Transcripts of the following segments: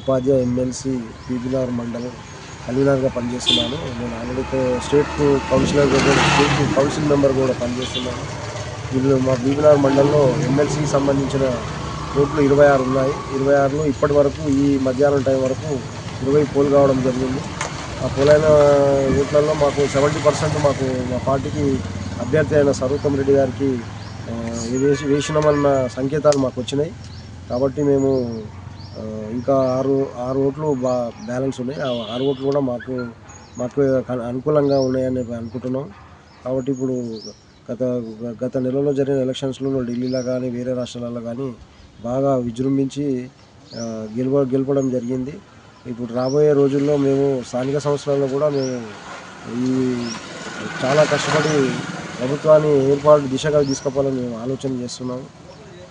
ఉపాధ్యాయ MLC Bibinagar మండలం కన్వీనర్గా పనిచేస్తున్నాను. నేను ఆల్రెడీ స్టేట్ కౌన్సిల్ మెంబర్ కూడా పనిచేస్తున్నాను. వీళ్ళు మా బీబీనగర్ మండలంలో ఎమ్మెల్సీకి సంబంధించిన ఓట్లు 26 ఉన్నాయి. 26లో ఇప్పటి వరకు ఈ మధ్యాహ్నం టైం వరకు 20 పోల్ కావడం జరిగింది. ఆ పోలైన ఓట్లలో మాకు 70% మా పార్టీకి అభ్యర్థి అయిన సర్వోత్తమ్ రెడ్డి గారికి వేసినామన్న సంకేతాలు మాకు వచ్చినాయి. కాబట్టి మేము ఇంకా ఆరు ఓట్లు బ్యాలెన్స్ ఉన్నాయి. ఆ 6 ఓట్లు కూడా మాకు అనుకూలంగా ఉన్నాయని అనుకుంటున్నాం. కాబట్టి ఇప్పుడు గత నెలలో జరిగిన ఎలక్షన్స్లో ఢిల్లీలో కానీ వేరే రాష్ట్రాలలో కానీ బాగా విజృంభించి గెలపడం జరిగింది. ఇప్పుడు రాబోయే రోజుల్లో మేము స్థానిక సంస్థలలో కూడా మేము చాలా కష్టపడి ప్రభుత్వాన్ని ఏర్పాటు దిశగా తీసుకుపోవాలని మేము ఆలోచన చేస్తున్నాము.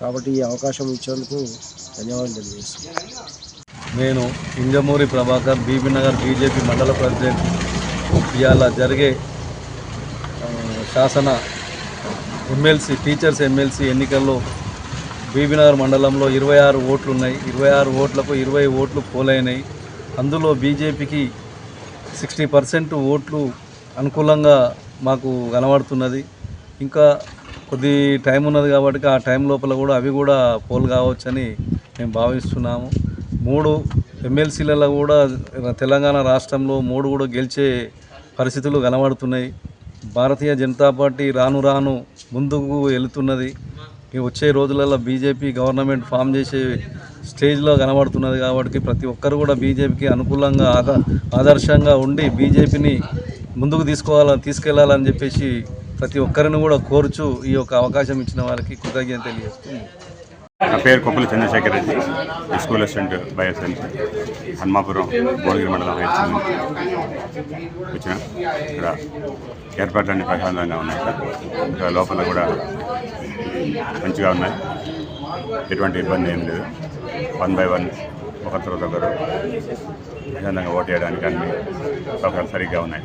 కాబట్టి ఈ అవకాశం ఇచ్చేందుకు ధన్యవాదాలు తెలియజేస్తున్నాను. నేను ఇంజమూరి ప్రభాకర్, బీబీనగర్ బీజేపీ మండల ప్రెసిడెంట్. ఇవాళ జరిగే శాసన టీచర్స్ ఎమ్మెల్సీ ఎన్నికల్లో బీబీనగర్ మండలంలో 26 ఓట్లు ఉన్నాయి. 26 ఓట్లకు 20 ఓట్లు పోలైనాయి. అందులో బీజేపీకి 60% ఓట్లు అనుకూలంగా మాకు కనబడుతున్నది. ఇంకా కొద్ది టైం ఉన్నది కాబట్టి ఆ టైం లోపల కూడా అవి కూడా పోల్ కావచ్చని మేము భావిస్తున్నాము. 3 ఎమ్మెల్సీలలో కూడా తెలంగాణ రాష్ట్రంలో 3 కూడా గెలిచే పరిస్థితులు కనబడుతున్నాయి. భారతీయ జనతా పార్టీ రాను ముందుకు వెళుతున్నది. వచ్చే రోజులలో బీజేపీ గవర్నమెంట్ ఫామ్ చేసే స్టేజ్లో కనబడుతున్నది. కాబట్టి ప్రతి ఒక్కరు కూడా బీజేపీకి అనుకూలంగా ఆదర్శంగా ఉండి బీజేపీని ముందుకు తీసుకెళ్లాలని చెప్పేసి ప్రతి ఒక్కరిని కూడా కోరుచు ఈ యొక్క అవకాశం ఇచ్చిన వారికి కృతజ్ఞత తెలియజేస్తుంది. నా పేరు కొప్పుల చంద్రశేఖర్ రెడ్డి, స్కూల్ అసిస్టెంట్ బైఎస్ఎన్ హన్మాపురం భువనగిరి మండలం వచ్చిన. ఇక్కడ ఏర్పాట్లన్నీ ప్రశాంతంగా ఉన్నాయి. ఇక్కడ లోపల కూడా మంచిగా ఉన్నాయి. ఎటువంటి ఇబ్బంది ఏం లేదు. 1 by 1 ఒకరి తర్వాత ఒకరు ప్రశాంతంగా ఓటు వేయడానికి అన్ని సౌకర్యాలు సరిగ్గా ఉన్నాయి.